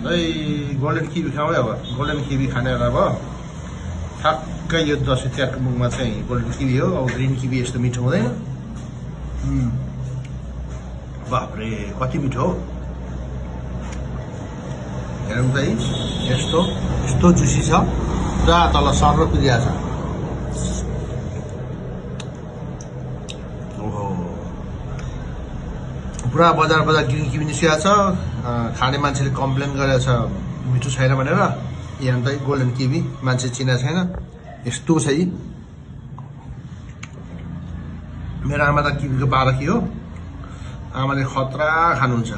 Golden kiwi खाऊ अब golden kiwi खाने बेला भयो ठ्याक्कै यो दसैँ तिहारको मुखमा चाहिँ गोल्डन किवी हो। अब ग्रिन किवी यस्तो मिठो हुँदैन। बाफ्रे कति मिठो हो हेरौँ त है। यस्तो यस्तो जुसी छ पुरा तल सर्र पुगिरहेछ। ओहो पुरा बजार ग्रिन किवी निस्किएको छ। खाने मान्छेले कम्प्लेन गरेछ मिठो छैन भनेर। यहाँ त गोल्डन किवी मान्छे चिना छैन यस्तो छ है। मेरो आमा त किवीको बारकी हो। आमाले खतरा खानुहुन्छ।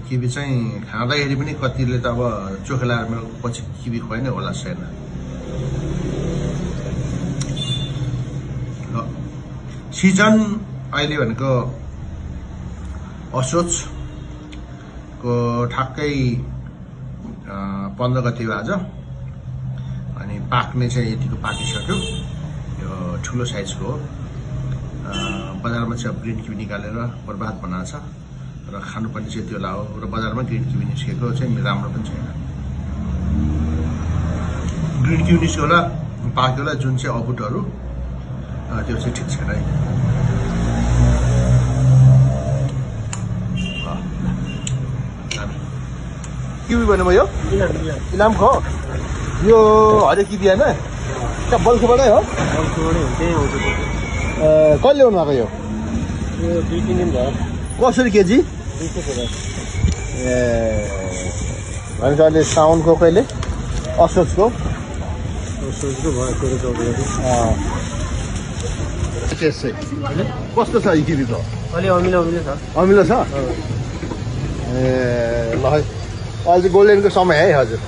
किवी चाहिँ खाँदाखेरि पनि कतिले त अब चोखा लाएर मेरो पछि किवी खुवाइ नै होला छैन। सिजन अहिले भनेको असोजको ठ्याक्कै 15 गते हो आज। अनि पाक्ने चाहिँ यतिको पाकिसक्यो। यो ठुलो साइजको हो। बजारमा चाहिँ ग्रिन किवी निकालेर बर्बाद बनाएको छ र खानुपर्ने चाहिँ त्यो होला हो। र बजारमा ग्रिन किवी निस्केको चाहिँ राम्रो पनि छैन। ग्रिन किवी निस्क्यो होला पाक्यो होला जुन चाहिँ अबुटहरू त्यो चाहिँ ठिक छैन है। किवी भन्नुभयो यो इलामको हो यो हरियो किवी होइन त्यहाँ बल्खुबाटै हो। कहिले ल्याउनु भएको यो 2-3 दिन भयो। कसरी केजी? भनेपछि अहिले साउनको कहिले असोजको कस्तो छ यो किवी त? अलि अमिलो छ। अमिलो छ ए ल है अहिले चाहिँ गोल्डनको समय है। हजुर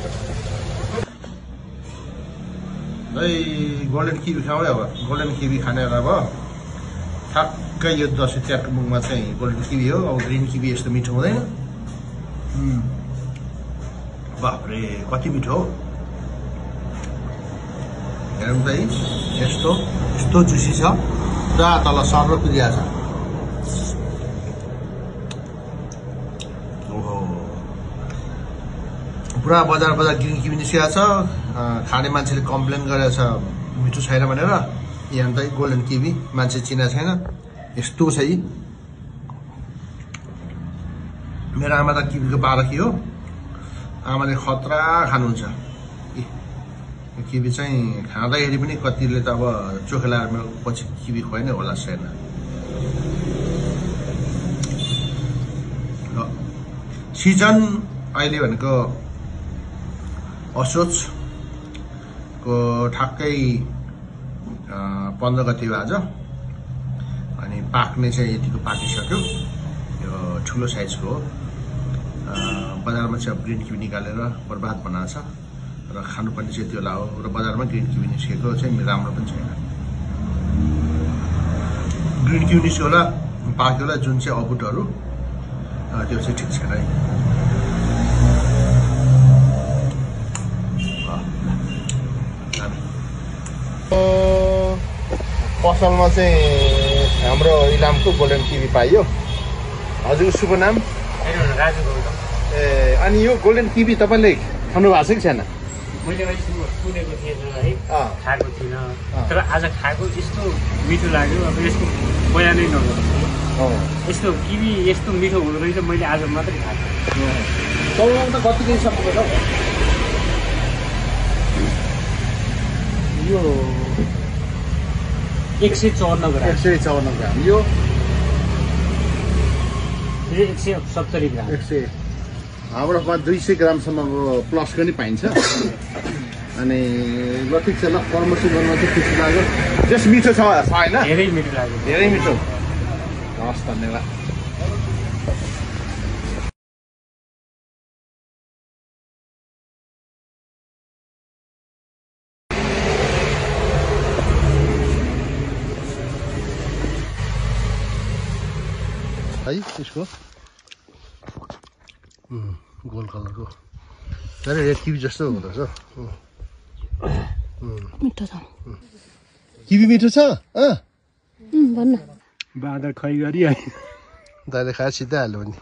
गोल्डन किवी खाऊ अब गोल्डन किवी खाने बेला भयो ठ्याक्कै यो दसैँ तिहारको मुखमा चाहिँ गोल्डन किवी हो। अब ग्रिन किवी यस्तो मिठो हुँदैन। बाफ्रे कति मिठो हो हेरौँ त है। यस्तो यस्तो जुसी छ पुरा तल सर्र पुगिरहेछ। ओहो पुरा बजार ग्रिन किवी निस्किएको छ। खाने मान्छेले कम्प्लेन गरेछ मिठो छैन भनेर। यहाँ त गोल्डन किवी मान्छे चिना छैन यस्तो छ है। मेरो आमा त किवीको बारकी हो। आमाले खतरा खानुहुन्छ। किवी चाहिँ खाँदाखेरि पनि कतिले त अब चोखा लाएर मेरो पछि किवी खुवाइ नै होला छैन। सिजन अहिले भनेको असोजको ठ्याक्कै 15 गते हो आज। अनि पाक्ने चाहिँ यतिको पाकिसक्यो। यो ठुलो साइजको हो। बजारमा चाहिँ ग्रिन किवी निकालेर बर्बाद बनाएको छ र खानुपर्ने चाहिँ त्यो होला हो। र बजारमा ग्रिन किवी निस्केको चाहिँ राम्रो पनि छैन। ग्रिन किवी निस्क्यो होला पाक्यो होला जुन चाहिँ अबुटहरू त्यो चाहिँ ठिक छैन है। पसलमा चाहिँ हाम्रो इलामको गोल्डन किवी पाइयो। हजुरको शुभ नाम? राजु गौतम। ए अनि यो गोल्डन किवी तपाईँले खानु भएको छ कि छैन? मैले सुनेको थिएन है खाएको थिइनँ तर आज खाएको यस्तो मिठो लाग्यो। अब यसको बयानै नगर्छु। यस्तो किवी यस्तो मिठो हुँदो रहेछ मैले आज मात्रै खाएको। चौराउन त कति केजी सक्नु पर्छ? यो 154 ग्राम। 154 ग्राम। यो 170 ग्राम। हाम्रोमा 200 ग्रामसम्मको प्लसको नि पाइन्छ। अनि ल ठिक छ ल प्रमोसन गर्न चाहिँ खुसी लाग्यो। त्यस मिठो छ होइन? धेरै मिठो लाग्यो। धेरै मिठो। हस् धन्यवाद। है यसको गोल्ड कलरको तर रेड किवी जस्तो हुँदो रहेछ। मिठो छ। किवी मिठो छ? भन्न बाँदर खै गरी दाइले खाएर सिधै हाल्यो भने